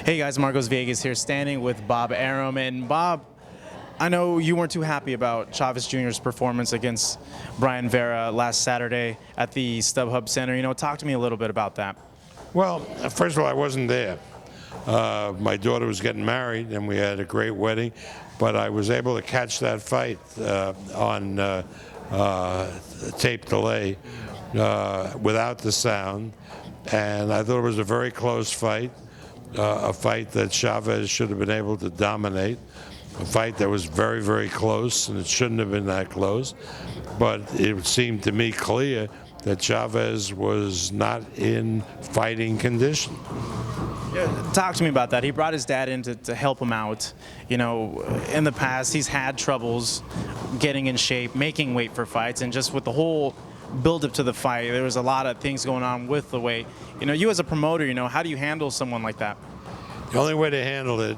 Hey guys, Marcos Viegas here, standing with Bob Arum. And Bob, I know you weren't too happy about Chavez Jr.'s performance against Brian Vera last Saturday at the StubHub Center. Talk to me a little bit about that. Well, first of all, I wasn't there. My daughter was getting married, and we had a great wedding, but I was able to catch that fight on tape delay without the sound, and I thought it was a very close fight, a fight that Chavez should have been able to dominate, a fight that was very, very close, and it shouldn't have been that close, but it seemed to me clear that Chavez was not in fighting condition. Yeah, talk to me about that. He brought his dad in to help him out. In the past, he's had troubles getting in shape, making weight for fights, and just with the whole build-up to the fight, there was a lot of things going on with the weight. You as a promoter, how do you handle someone like that? The only way to handle it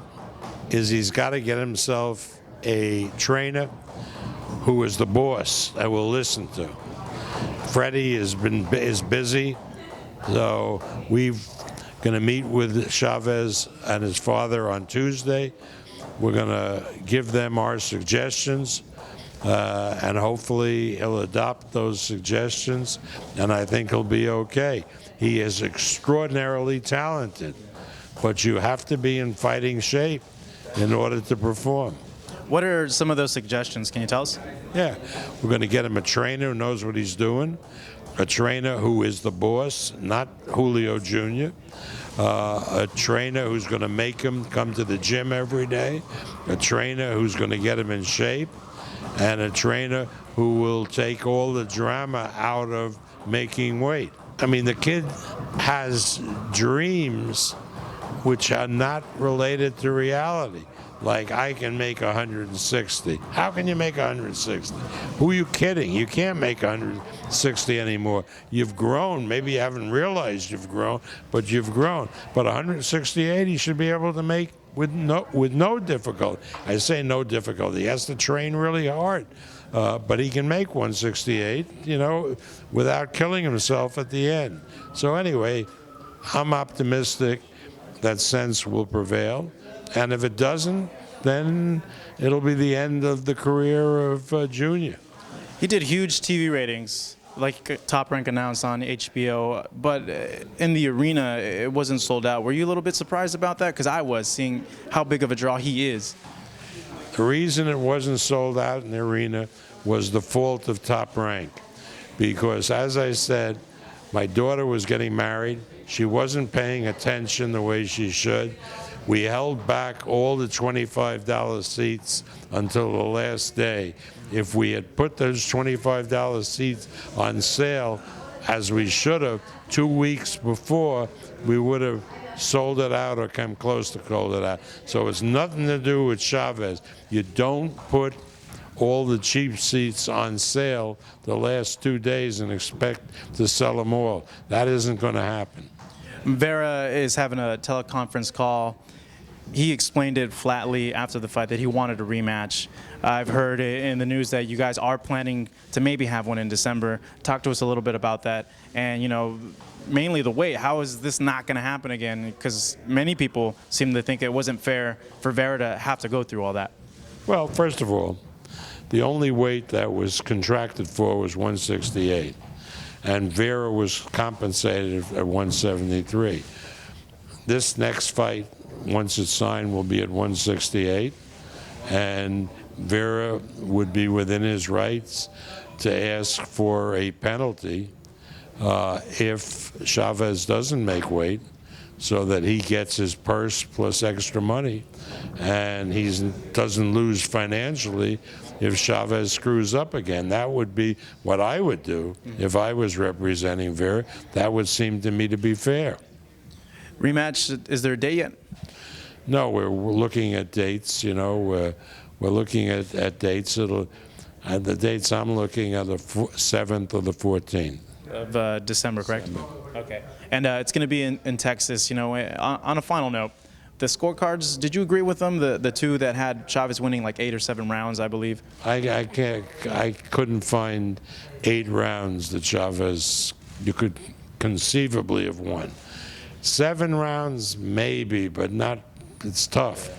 is he's got to get himself a trainer who is the boss that will listen to. Freddie is busy, so we're going to meet with Chavez and his father on Tuesday. We're going to give them our suggestions, and hopefully he'll adopt those suggestions, and I think he'll be okay. He is extraordinarily talented, but you have to be in fighting shape in order to perform. What are some of those suggestions? Can you tell us? Yeah, we're going to get him a trainer who knows what he's doing, a trainer who is the boss, not Julio Jr., a trainer who's going to make him come to the gym every day, a trainer who's going to get him in shape, and a trainer who will take all the drama out of making weight. I mean, the kid has dreams which are not related to reality. Like, I can make 160. How can you make 160? Who are you kidding? You can't make 160 anymore. You've grown. Maybe you haven't realized you've grown, but you've grown. But 168 he should be able to make with no difficulty. I say no difficulty. He has to train really hard. But he can make 168, without killing himself at the end. So anyway, I'm optimistic that sense will prevail. And if it doesn't, then it'll be the end of the career of Junior. He did huge TV ratings, like Top Rank announced on HBO, but in the arena, it wasn't sold out. Were you a little bit surprised about that? Because I was, seeing how big of a draw he is. The reason it wasn't sold out in the arena was the fault of Top Rank. Because, as I said, my daughter was getting married. She wasn't paying attention the way she should. We held back all the $25 seats until the last day. If we had put those $25 seats on sale, as we should have, 2 weeks before, we would have sold it out or come close to sold it out. So it's nothing to do with Chavez. You don't put all the cheap seats on sale the last 2 days and expect to sell them all. That isn't going to happen. Vera is having a teleconference call. He explained it flatly after the fight that he wanted a rematch. I've heard in the news that you guys are planning to maybe have one in December. Talk to us a little bit about that. And, mainly the weight. How is this not going to happen again? Because many people seem to think it wasn't fair for Vera to have to go through all that. Well, first of all, the only weight that was contracted for was 168. And Vera was compensated at 173. This next fight, once it's signed, will be at 168, and Vera would be within his rights to ask for a penalty if Chavez doesn't make weight, so that he gets his purse plus extra money, and he doesn't lose financially if Chavez screws up again. That would be what I would do if I was representing Vera. That would seem to me to be fair. Rematch, is there a date yet? No, we're looking at dates. We're looking at dates. The dates I'm looking at the 7th or the 14th of December, correct? Okay. And it's going to be in Texas. On a final note, the scorecards, did you agree with them? The two that had Chavez winning like 8 or 7 rounds, I believe. I couldn't find 8 rounds that Chavez you could conceivably have won. 7 rounds, maybe, but not. It's tough.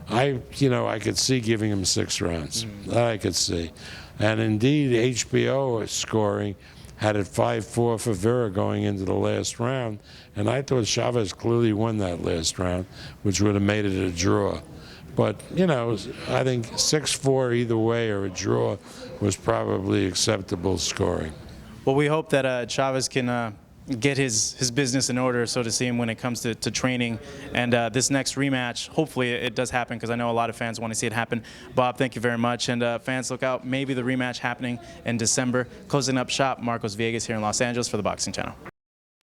I could see giving him 6 rounds. That I could see. And indeed, HBO scoring had it 5-4 for Vera going into the last round. And I thought Chavez clearly won that last round, which would have made it a draw. But, I think 6-4 either way or a draw was probably acceptable scoring. Well, we hope that Chavez can get his business in order, so to see him when it comes to training. And this next rematch, hopefully it does happen, because I know a lot of fans want to see it happen. Bob, thank you very much. And fans, look out, maybe the rematch happening in December. Closing up shop, Marcos Viegas here in Los Angeles for the Boxing Channel.